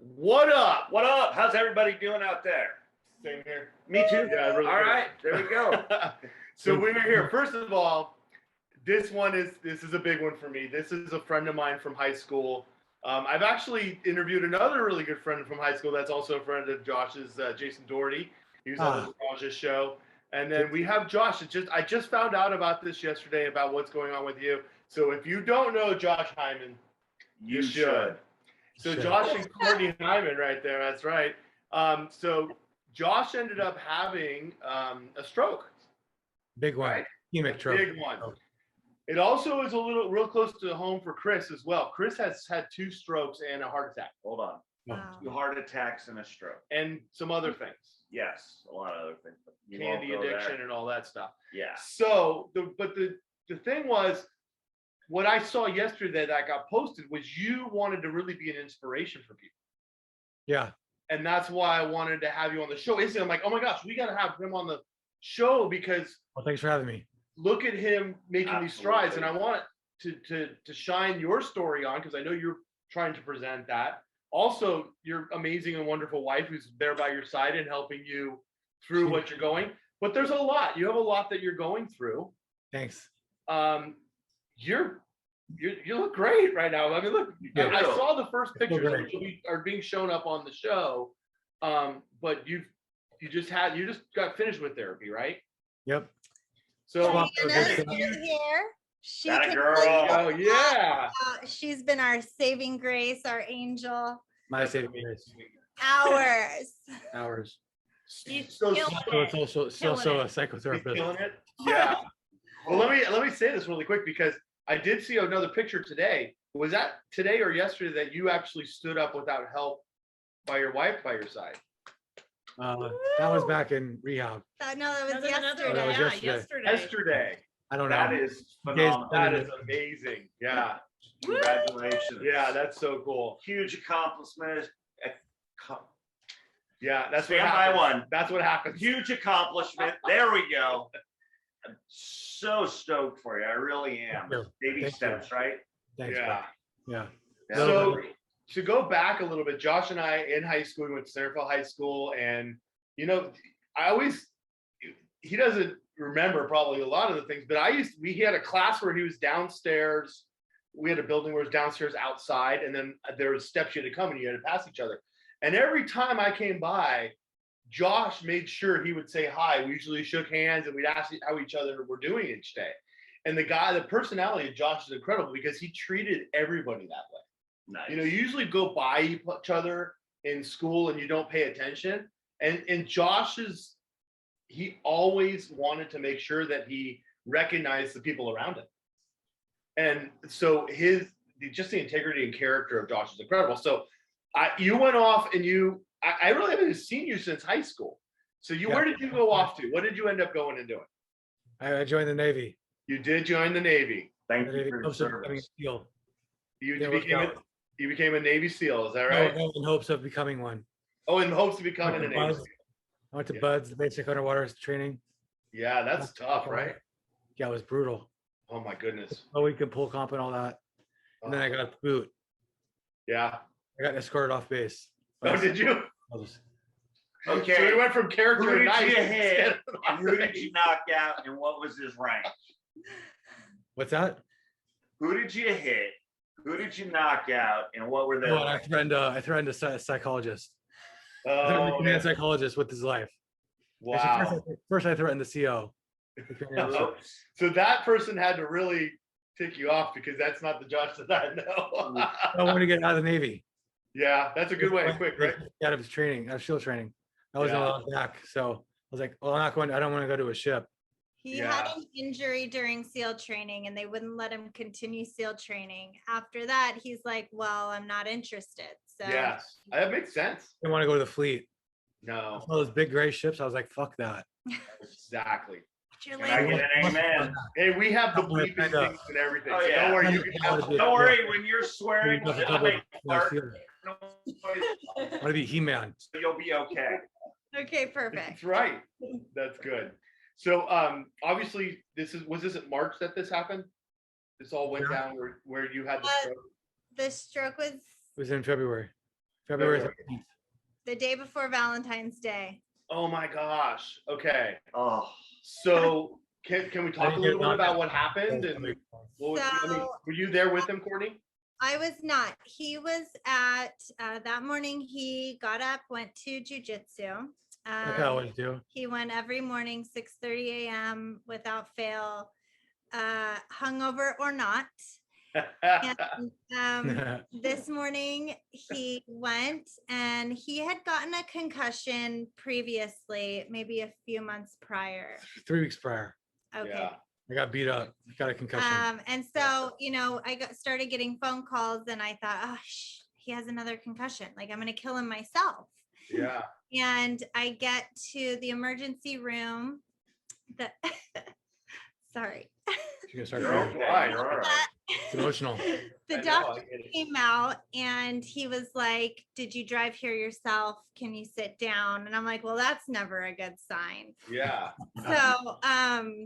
What up? What up? How's everybody doing out there? Same here. Me too. Yeah, really All good. right, there we go. So we're here. First of all, this is a big one for me. This is a friend of mine from high school. I've actually interviewed another really good friend from high school that's also a friend of Josh's, Jason Doherty. He was on the Josh's show. And then we have Josh. I just found out about this yesterday about what's going on with you. So if you don't know Josh Hyman, you should. So Josh and Cortney Hyman right there. That's right. So Josh ended up having a stroke. Big one. Right? Big one. It also is real close to home for Chris as well. Chris has had 2 strokes and a heart attack. Hold on. Wow. 2 heart attacks and a stroke. And some other things. Yes, a lot of other things. Candy addiction and all that stuff. Yeah. So the thing was, what I saw yesterday that got posted was you wanted to really be an inspiration for people. Yeah. And that's why I wanted to have you on the show. I'm like, oh my gosh, we got to have him on the show because well, thanks for having me. Look at him making these strides, and I want to shine your story on because I know you're trying to present that. Also, your amazing and wonderful wife who's there by your side and helping you through what you're going. But there's a lot. You have a lot that you're going through. Thanks. You look great right now. I mean, look, I saw the first pictures which are being shown up on the show. But you just got finished with therapy, right? Yep. So here. She that girl. Oh yeah. She's been our saving grace, our angel. My saving grace. Hours. She's so it's also a psychotherapist. Killing it. Yeah. Well, let me say this really quick because I did see another picture today. Was that today or yesterday that you actually stood up without help by your wife by your side? That was back in rehab. No, that was yesterday. That was Yesterday. I don't know. That is phenomenal. That is amazing. Yeah. Congratulations. Yeah, that's so cool. Huge accomplishment. Yeah, that's Stand what by happens. one. That's what happens. Huge accomplishment. There we go. I'm so stoked for you. I really am. Baby steps, right? Thanks, yeah. Yeah. So to go back a little bit, Josh and I in high school, we went to Centerville High School, and he doesn't remember probably a lot of the things, but he had a class where he was downstairs. We had a building where it was downstairs outside, and then there was steps you had to come and you had to pass each other. And every time I came by, Josh made sure he would say hi. We usually shook hands and we'd ask how each other were doing each day. And the personality of Josh is incredible because he treated everybody that way. Nice. You usually go by each other in school and you don't pay attention. And Josh he always wanted to make sure that he recognized the people around him. And so just the integrity and character of Josh is incredible. So you went off and I really haven't seen you since high school. So where did you go off to? What did you end up going and doing? I joined the Navy. You did join the Navy. Thank you for your service. You became a Navy SEAL, is that right? No, in hopes of becoming one. Oh, in hopes of becoming a Navy SEAL. I went to BUDS, the basic underwater training. Yeah, that's tough, right? Yeah, it was brutal. Oh my goodness. Oh, we could pull comp and all that. And then I got boot. Yeah. I got escorted off base. Oh, did you? Okay. So we went from character who to nice. Who did you knock out and what was his rank? What's that? Who did you hit? Who did you knock out and what were their I threatened a psychologist. Oh, a psychologist with his life. Wow. First I threatened the CO. So that person had to really tick you off because that's not the Josh that I know. I wanted to get out of the Navy. Yeah, that's a good way, quick, right? Out of training, out of SEAL training. I wasn't allowed back. So I was like, well, I don't want to go to a ship. He had an injury during SEAL training and they wouldn't let him continue SEAL training. After that, he's like, well, I'm not interested. So yes, that makes sense. I didn't want to go to the fleet. No. All those big gray ships, I was like, fuck that. Exactly. Can I get an amen? Hey, we have the bleeping things and everything. Oh, so yeah. don't worry, you can have don't worry when you're swearing. I want to be He-Man. You'll be okay. Okay, perfect. That's right. That's good. So obviously was this at March that this happened? This all went down where you had the stroke? The stroke was It was in February. February February. 13th. The day before Valentine's Day. Oh my gosh. Okay. Oh, So can we talk a didn't little get bit about on- what happened and what was, I mean, So- were you there with him, Courtney? I was not. He was at that morning. He got up, went to jujitsu. Like I always do. He went every morning, 6:30 a.m. without fail, hungover or not. And, this morning he went and he had gotten a concussion previously, maybe a few months prior. 3 weeks prior. Okay. Yeah. I got beat up. Got a concussion. And so, started getting phone calls and I thought, oh, he has another concussion. Like I'm going to kill him myself. Yeah. And I get to the emergency room. Sorry. You can start you're crying. okay. You're all right. It's emotional. The I know, doctor I get it. came out and he was like, did you drive here yourself? Can you sit down? And I'm like, well, that's never a good sign. Yeah. So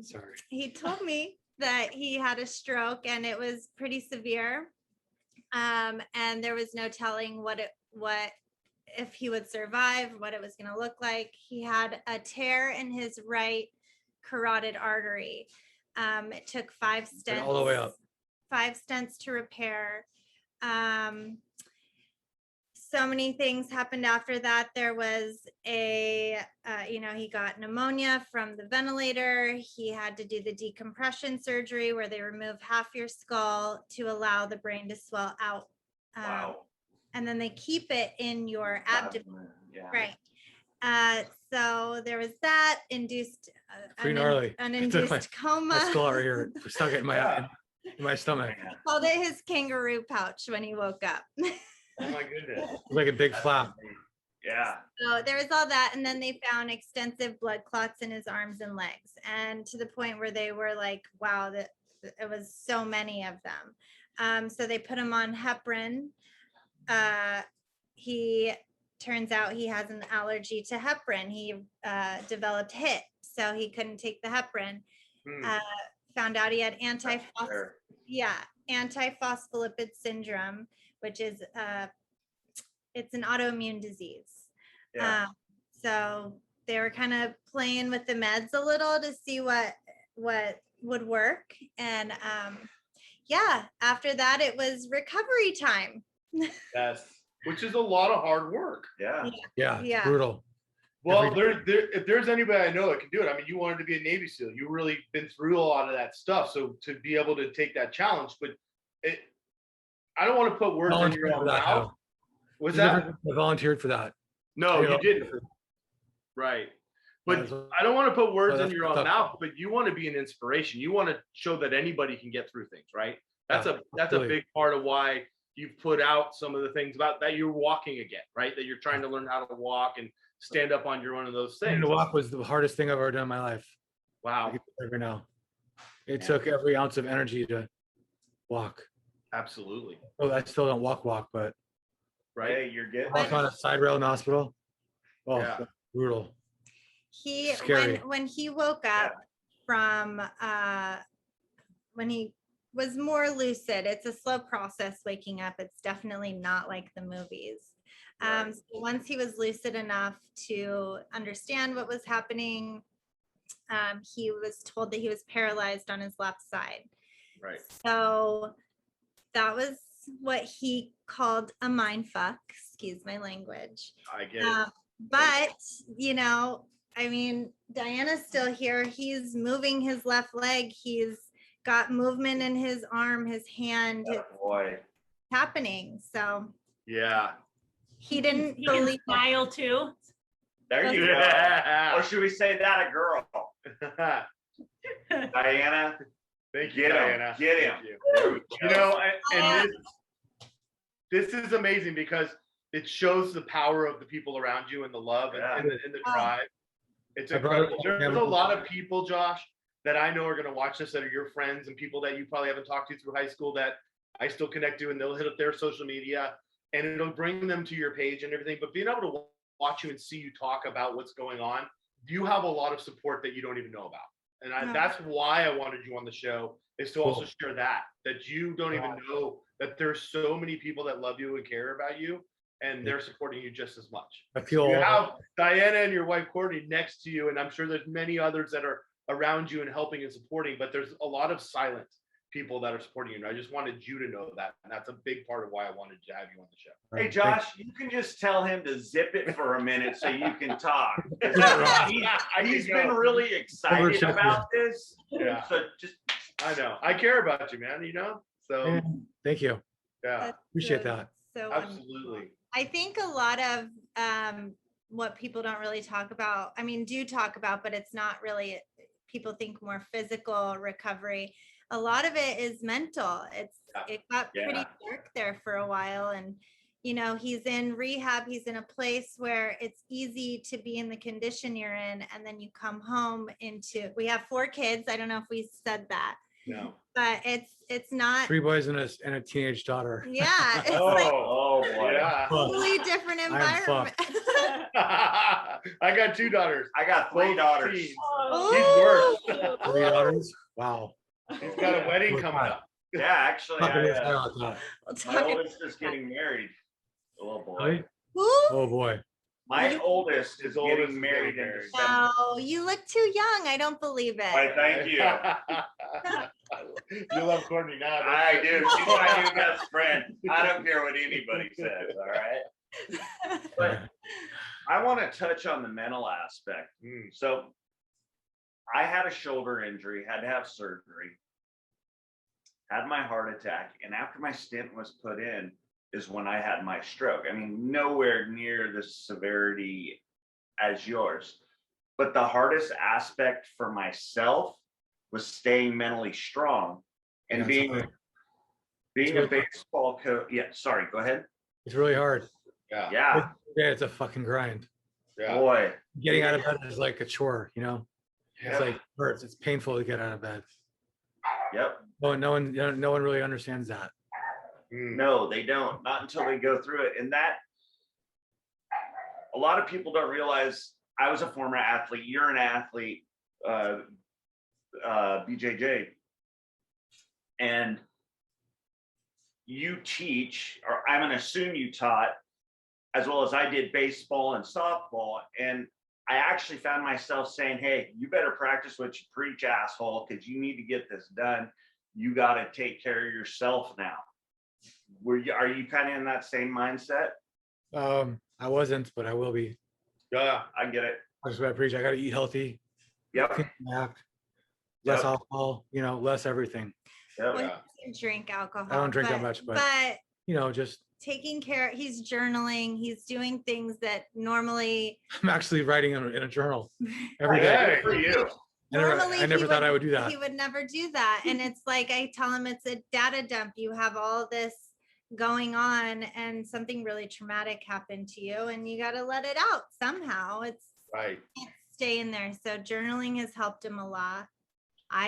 Sorry. he told me that he had a stroke and it was pretty severe. And there was no telling what if he would survive, what it was going to look like. He had a tear in his right carotid artery. It took 5 stents. Went all the way up. 5 stents to repair. So many things happened after that. There was he got pneumonia from the ventilator. He had to do the decompression surgery where they remove half your skull to allow the brain to swell out. Wow. And then they keep it in your abdomen. Yeah. Right. So there was that induced Pretty gnarly. an It took induced My coma. skull right here. Stuck it in my Yeah. in my stomach. Man. Called it his kangaroo pouch when he woke up. Oh my goodness. It was like a big flap. Yeah. So there was all that. And then they found extensive blood clots in his arms and legs. And to the point where they were like, wow, that it was so many of them. So they put him on heparin. He turns out he has an allergy to heparin. He developed HIT, so he couldn't take the heparin. Hmm. Found out he had Fair. antiphospholipid syndrome, which is it's an autoimmune disease. Yeah. So they were kind of playing with the meds a little to see what would work. And after that it was recovery time. Yes. Which is a lot of hard work. Yeah. Yeah. It's Yeah. brutal. Well, if there's anybody I know that can do it, I mean, you wanted to be a Navy SEAL. You really been through a lot of that stuff. So to be able to take that challenge, but I don't want to put words in Volunteered your for own that, mouth. though. Was There's a that? difference. I volunteered for that. No, You know, you didn't. Right. But That's- I don't want to put words in that's your own tough. mouth, but you want to be an inspiration. You want to show that anybody can get through things, right? That's Yeah, a absolutely. big part of why you've put out some of the things about that you're walking again, right? That you're trying to learn how to walk and stand up on your own of those Learning things. to walk was the hardest thing I've ever done in my life. I Wow. can tell you right now. It Yeah. took every ounce of energy to walk. Absolutely. Oh, I still don't walk, but Right. Hey, you're getting walk on a side rail in the hospital. Oh, Yeah. that's brutal. He Scary. when he woke up from when he was more lucid, it's a slow process waking up. It's definitely not like the movies. Right. So once he was lucid enough to understand what was happening, he was told that he was paralyzed on his left side. Right. So that was what he called a mind fuck, excuse my language. I get it. But, I mean, Diana's still here. He's moving his left leg. He's got movement in his arm, his hand. It's boy. happening. So Yeah. he didn't You can believe. smile too. There you go. Yeah. Or should we say that a girl? Diana, Thank you, get him. Diana. Get him. Thank you. There we You go. know, and this is amazing because it shows the power of the people around you and the love Yeah. and the tribe. It's My brother- incredible. There's a lot of people, Josh, that I know are going to watch this that are your friends and people that you probably haven't talked to through high school that I still connect to, and they'll hit up their social media and it'll bring them to your page and everything. But being able to watch you and see you talk about what's going on, you have a lot of support that you don't even know about. And Yeah. that's why I wanted you on the show, is to also Cool. share that you don't even know that there's so many people that love you and care about you. and they're supporting you just as much. I feel You have Diana and your wife Cortney next to you, and I'm sure there's many others that are around you and helping and supporting, but there's a lot of silent people that are supporting you. And I just wanted you to know that. And that's a big part of why I wanted to have you on the show. Hey, Josh, you can just tell him to zip it for a minute so you can talk. He's been really excited about this. Yeah. So just, I know. I care about you, man, So thank you. yeah. Appreciate that. So Absolutely. I think a lot of what people don't really talk about, I mean, do talk about, but it's not really, people think more physical recovery. A lot of it is mental. It got pretty dark there for a while. And, he's in rehab. He's in a place where it's easy to be in the condition you're in. And then you come home we have 4 kids. I don't know if we said that. No. But it's not 3 boys and a teenage daughter. Yeah. It's oh boy. Yeah. totally different environment. I got 2 daughters. I got 3 daughters. He's Oh. worse. 3 daughters. Wow. He's got a wedding coming up. Yeah, actually, We'll my oldest is getting married. Oh boy. Really? Ooh. Oh boy. My oldest is His oldest getting is married getting in married. December. Wow, you look too young. I don't believe it. Why, thank you. You love Cortney now. don't I you? do. She's my new best friend. I don't care what anybody says. All right. But I want to touch on the mental aspect. So I had a shoulder injury, had to have surgery, had my heart attack. And after my stent was put in is when I had my stroke. I mean, nowhere near the severity as yours. But the hardest aspect for myself was staying mentally strong and being a baseball coach. Yeah, sorry, go ahead. It's really hard. Yeah. Yeah, It's a fucking grind. Yeah. boy. Getting out of bed is like a chore, Yeah. It's like hurts. It's painful to get out of bed. Yep. No one really understands that. No, they don't. Not until they go through it. And that, a lot of people don't realize I was a former athlete. You're an athlete, BJJ. And you teach, or I'm going to assume you taught, as well as I did baseball and softball. And I actually found myself saying, hey, you better practice what you preach, asshole, because you need to get this done. You got to take care of yourself now. Are you kind of in that same mindset? I wasn't, but I will be. Yeah. I get it. That's what I preach. I got to eat healthy, Yep. act, less Yep. alcohol, less everything. Yep. Well, he doesn't drink alcohol. I don't drink that much, but just taking care, he's journaling, he's doing things that normally I'm actually writing in a journal every day. Hey. For you. normally I never he thought I would do that. He would never do that. And it's like I tell him it's a data dump. You have all this going on and something really traumatic happened to you and you got to let it out somehow. It's Right. can't stay in there. So journaling has helped him a lot.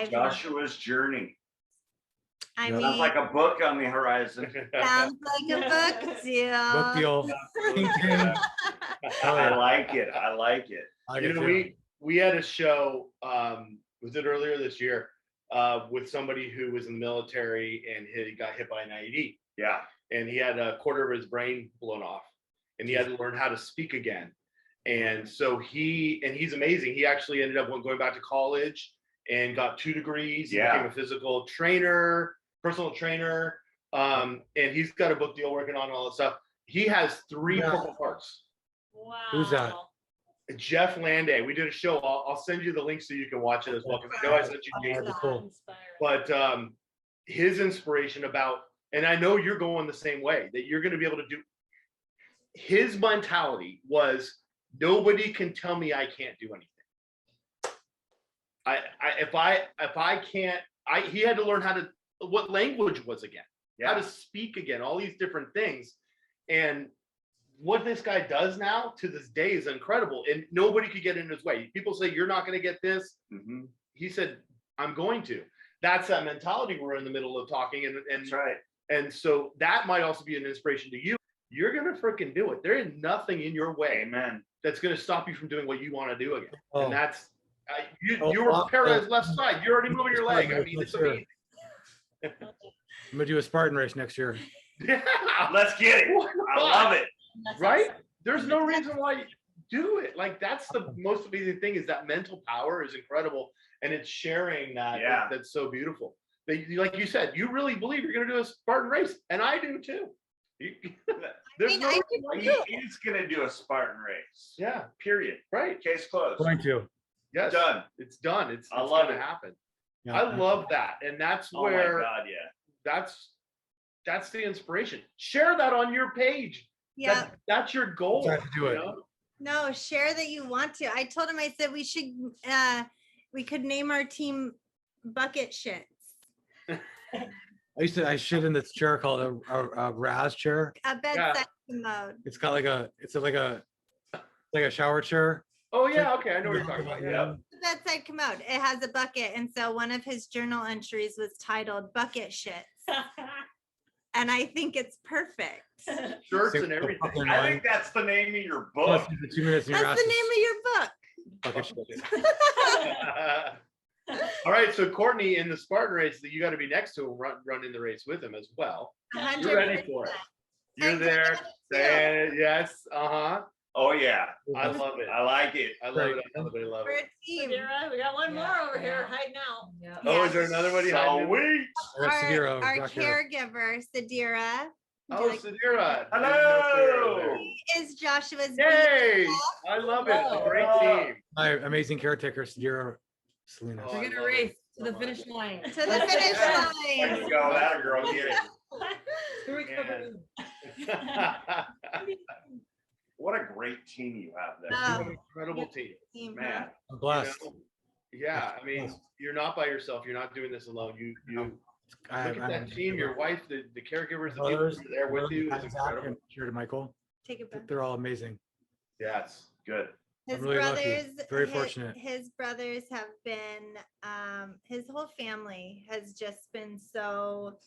Joshua's journey. I Sounds mean, Sounds like a book on the horizon. sounds like a book deal. Book deal. Ting, ting. I like it. I like it. I get We had a show, was it earlier this year, with somebody who was in the military and he got hit by an IED. Yeah. And he had a quarter of his brain blown off and he had to learn how to speak again. And so he's amazing. He actually ended up going back to college and got 2 degrees. He became a physical trainer, personal trainer. And he's got a book deal working on all that stuff. He has 3 Purple Hearts. Wow. Who's that? Jeff Landay. We did a show. I'll send you the link so you can watch it as well. Because I know I sent you Jason. That's cool. But his inspiration about, and I know you're going the same way, that you're going to be able to do. His mentality was, nobody can tell me I can't do anything. If I can't, he had to learn what language was again, how to speak again, all these different things. And what this guy does now to this day is incredible, and nobody could get in his way. People say you're not going to get this. Mm-hmm. He said, I'm going to. That's that mentality we're in the middle of talking, and That's right. And so that might also be an inspiration to you. You're going to freaking do it. There is nothing in your way, Amen, that's going to stop you from doing what you want to do again. Oh. And that's you were paralyzed left side. You're already moving your leg. I mean, it's amazing. I'm gonna do a Spartan race next year. Yeah. let's get it. I love it. right? There's no reason why you do it. Like that's the most amazing thing is that mental power is incredible, and it's sharing that. That's so beautiful. Like you said, you really believe you're going to do a Spartan race, and I do too. There's no reason why He's going to do a Spartan race. Yeah. Period. Right. Case closed. Going to. Yes. Done. It's done. It's I love going it. to happen. Yeah. I love that, and that's where. Oh my God, yeah. That's the inspiration. Share that on your page. Yeah. That's your goal. Try to do it. You know? No, share that you want to. I told him, I said we could name our team Bucket Shits. I shit in this chair called a Raz chair. A bedside commode. It's got like a shower chair. Oh yeah, okay, I know what you're talking about. Yeah. Bedside commode. It has a bucket, and so one of his journal entries was titled "Bucket Shits," and I think it's perfect. Shirts and everything. I think that's the name of your Plus, book. the 2 minutes in your That's the ass name of your book. is bucket shit. All right, so Cortney in the Spartan race, that you got to be next to him, running the race with him as well. 100%. You're ready for it. You're And there. Glenn, Saying it. Yes. Oh yeah, I love it. I like it. I love it. I love it. I love We're it. a team. We got one more over here hiding out. Yeah. Oh, is there another one? Sweet. Our caregiver, Sadira. Oh, Sadira. Hello. He is Joshua's Yay! BFF. I love it. A great Oh. team. My amazing caretaker, Sierra Selena. Oh, We're I gonna love race it. to the finish line. To the finish There line. you go, that girl, get it. Here we come. What a great team you have there. Oh. An incredible team. Team, Man, I'm You blessed. know? Yeah, I mean, you're not by yourself. You're not doing this alone. You look at that team, your wife, the caregivers, the people brothers, who are there with you. It's Zach, incredible. and Jared and Michael. Take it back. They're all amazing. Yes. good. His really lucky. brothers, Very fortunate. His brothers have been, his whole family has just been so.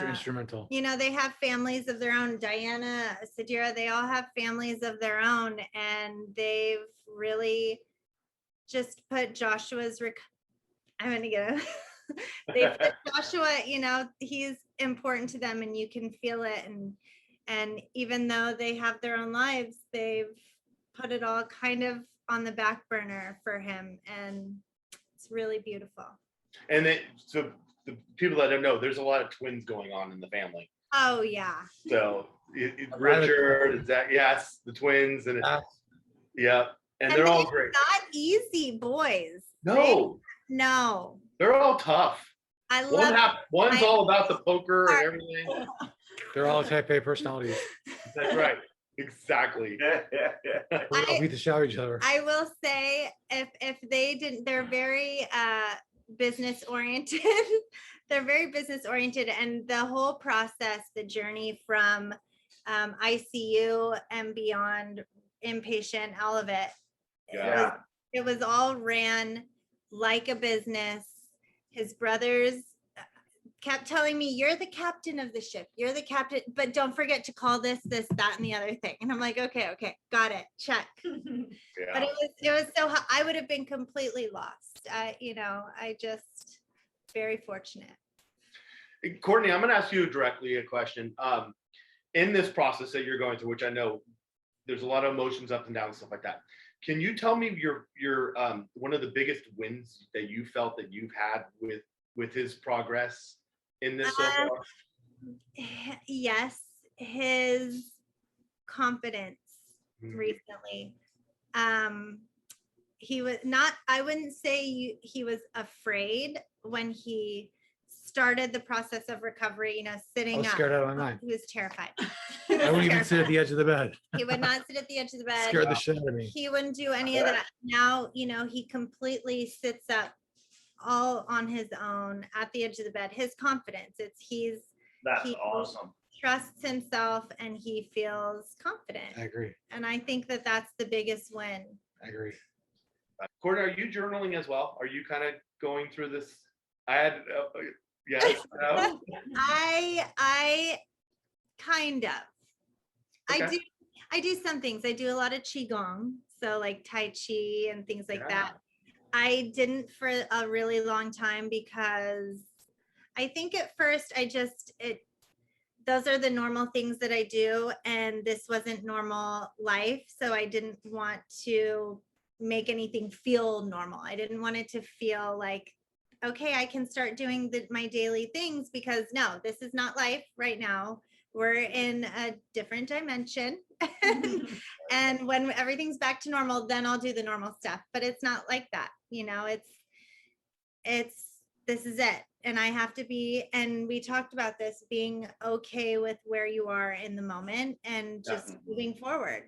Instrumental. You know, they have families of their own. Diana, Sadira, they all have families of their own, and they've really just put Joshua's. I'm gonna get it. They put Joshua. You know, he's important to them, and you can feel it. And even though they have their own lives, they've put it all kind of on the back burner for him, and it's really beautiful. And so the people that don't know, there's a lot of twins going on in the family. Oh yeah. So Richard, Zach, yes, the twins, and yeah, and they're all great. Not easy boys. No, No. they're all tough. I love One's I- all about the poker and everything. They're all type A personalities. That's right. Exactly. We all beat the shit out of each other. I will say if they didn't, they're very business oriented. They're very business oriented, and the whole process, the journey from ICU and beyond, inpatient, all of it. Yeah. It was all ran like a business. His brothers kept telling me, "You're the captain of the ship. You're the captain, but don't forget to call this, that, and the other thing." And I'm like, okay, got it, check. But it was so I would have been completely lost. I just very fortunate. Cortney, I'm going to ask you directly a question. In this process that you're going through, which I know there's a lot of emotions up and down and stuff like that. Can you tell me your one of the biggest wins that you felt that you've had with his progress in this so far? Yes, his confidence recently. He was not, I wouldn't say he was afraid when he started the process of recovery, I sitting was up. scared out of my mind. He was terrified. I wouldn't even sit at the edge of the bed. He would not sit at the edge of the bed. Scared the shit out of me. He wouldn't do any of that. Now, he completely sits up all on his own at the edge of the bed. His confidence, That's he awesome. trusts himself and he feels confident. I agree. And I think that that's the biggest win. I agree. Courtney, are you journaling as well? Are you kind of going through this? Yes. No? I kind of. Okay. I do some things. I do a lot of qigong, so like tai chi and things like that. I didn't for a really long time because I think at first the those are the normal things that I do. And this wasn't normal life. So I didn't want to make anything feel normal. I didn't want it to feel like, okay, I can start doing my daily things, because no, this is not life right now. We're in a different dimension. And when everything's back to normal, then I'll do the normal stuff. But it's not like that. You know, this is it. And I have to be, and we talked about this, being okay with where you are in the moment and just moving forward.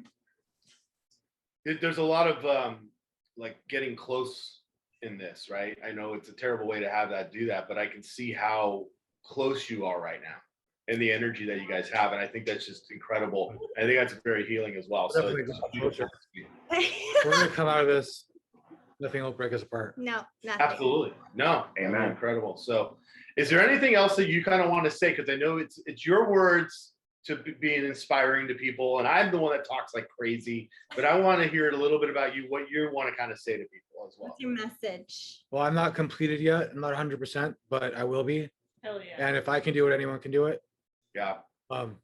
There's a lot of like getting close in this, right? I know it's a terrible way to have that do that, but I can see how close you are right now and the energy that you guys have. And I think that's just incredible. I think that's very healing as well. So Definitely it's got beautiful. We're gonna come out of this. Nothing will break us apart. No, nothing. Absolutely. No, Amen. incredible. So is there anything else that you kind of want to say? Because I know it's your words to being inspiring to people. And I'm the one that talks like crazy, but I want to hear a little bit about you, what you want to kind of say to people as well. What's your message? Well, I'm not completed yet. I'm not 100%, but I will be. Hell yeah. And if I can do it, anyone can do it. Yeah. You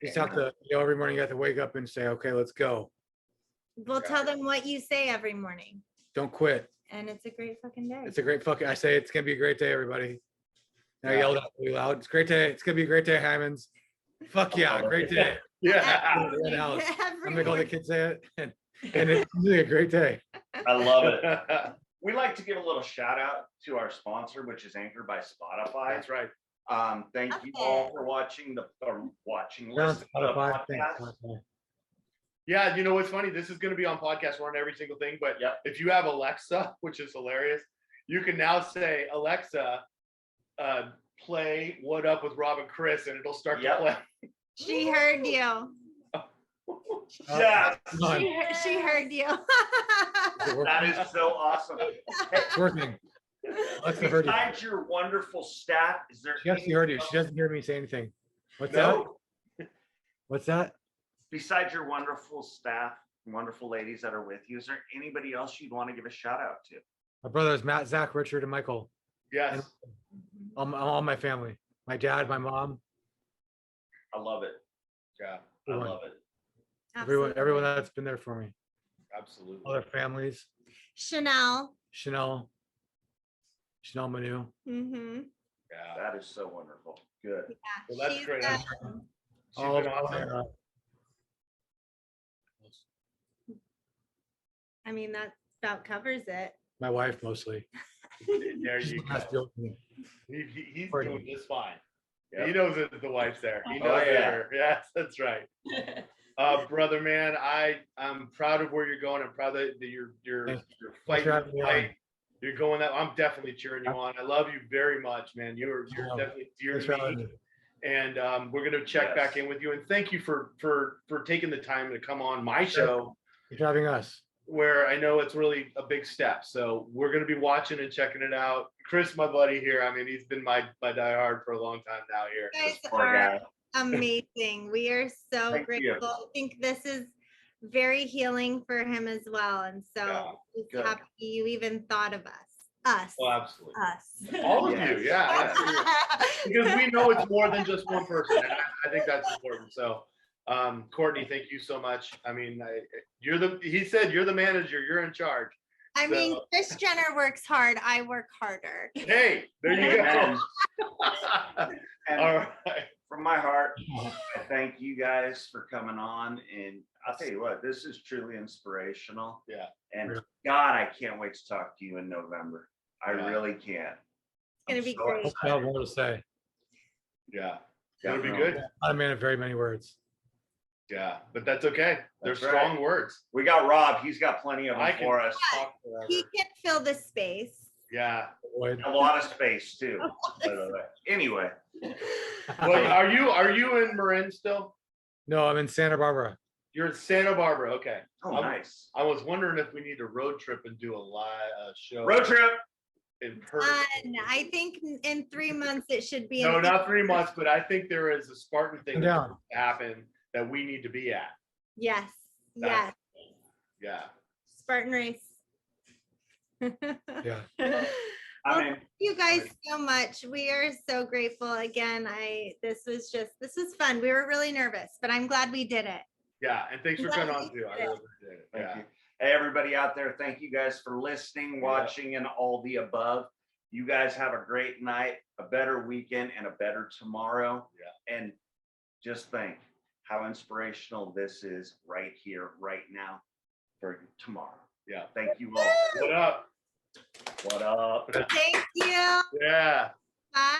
just have to, every morning you have to wake up and say, okay, let's go. We'll tell them what you say every morning. Don't quit. And it's a great fucking day. It's a great fucking, I say it's gonna be a great day, everybody. And I Yeah. yelled out really loud. It's a great day. It's gonna be a great day, Hymans. Fuck yeah, great day. Yeah. In the house. Every I'm make all the morning. kids say it, and it's really a great day. I love it. We like to give a little shout out to our sponsor, which is anchored by Spotify. That's right. Thank you all for watching listening to the Spotify, thanks, podcast. Spotify. Yeah, you know what's funny? This is going to be on podcast. We're on every single thing, but Yep. if you have Alexa, which is hilarious, you can now say, Alexa, play What Up with Rob and Chris, and it'll start Yep. to play. She heard you. Yeah, Come on, She heard you. that is so awesome. it's working. Alexa heard you. Besides your wonderful staff, is there She actually heard you. She doesn't hear me say anything. What's No. that? What's that? Besides your wonderful staff, wonderful ladies that are with you, is there anybody else you'd want to give a shout out to? My brothers, Matt, Zach, Richard, and Michael. Yes. All my family. My dad, my mom, I love it. Yeah, I everyone, love it. everyone that's been there for me. absolutely. All their families. Chanel. Chanel Manu. Mm-hmm. Yeah. That is so wonderful. Good. Well, that's great. She's All been of awesome. my, I mean, that about covers it. my wife mostly. There She's you the best go. deal for me. He's Courtney. doing just fine. Yep. He knows that the wife's there. He Oh, knows yeah. her. Yes, that's right. Brother, man, I'm proud of where you're going. I'm proud that you're Thanks. fighting for the having me on. fight. You're going that. I'm definitely cheering you on. I love you very much, man. You're Yeah. definitely dear Thanks for to having me. me. And we're gonna check Yes. back in with you. And thank you for taking the time to come on my show, Thanks for having us. where I know it's really a big step. So we're gonna be watching and checking it out. Chris, my buddy here. I mean, he's been my diehard for a long time now here. You guys Poor are guy. amazing. We are so Thank you. grateful. I think this is very healing for him as well. And so Yeah, just good. happy you even thought of us. Us. Oh, absolutely. Us. All of Yes. you, yeah. Absolutely. Because we know it's more than just one person, and I think that's important. So, Cortney, thank you so much. I mean, he said you're the manager, you're in charge. I mean, So- Kris Jenner works hard. I work harder. Hey, there you Amen. go. And All right. from my heart, I thank you guys for coming on. And I'll tell you what, this is truly inspirational. Yeah. And Yeah. God, I can't wait to talk to you in November. I Yeah. really can't. It's gonna I'm be so great. Hope I have more to say. Yeah, it'll be Definitely. good. Not a man of very many words. Yeah, but that's okay. They're That's right. strong words. We got Rob. He's got plenty of I them can for us. talk forever. He can fill the space. Yeah. Avoid. A lot of space too. by the way. Anyway, Well, are you in Marin still? No, I'm in Santa Barbara. You're in Santa Barbara. Okay. oh I'm- nice. I was wondering if we need a road trip and do a live show. Road trip. in person. I think in 3 months it should be. No, in- not 3 months, but I think there is a Spartan thing that Yeah. needs to happen that we need to be at. Yes. That- Yes. Yeah. Spartan race. Yeah. I Well, mean, thank you guys so much. We are so grateful. Again, this was fun. We were really nervous, but I'm glad we did it. Yeah, and thanks for coming on Lovely. too. I really appreciate it. thank Yeah. you. Hey, everybody out there, thank you guys for listening, watching, and all the above. You guys have a great night, a better weekend, and a better tomorrow. Yeah. And just think how inspirational this is right here, right now, for tomorrow. Yeah. Thank you all. What up? What up? Thank you. Yeah. Bye.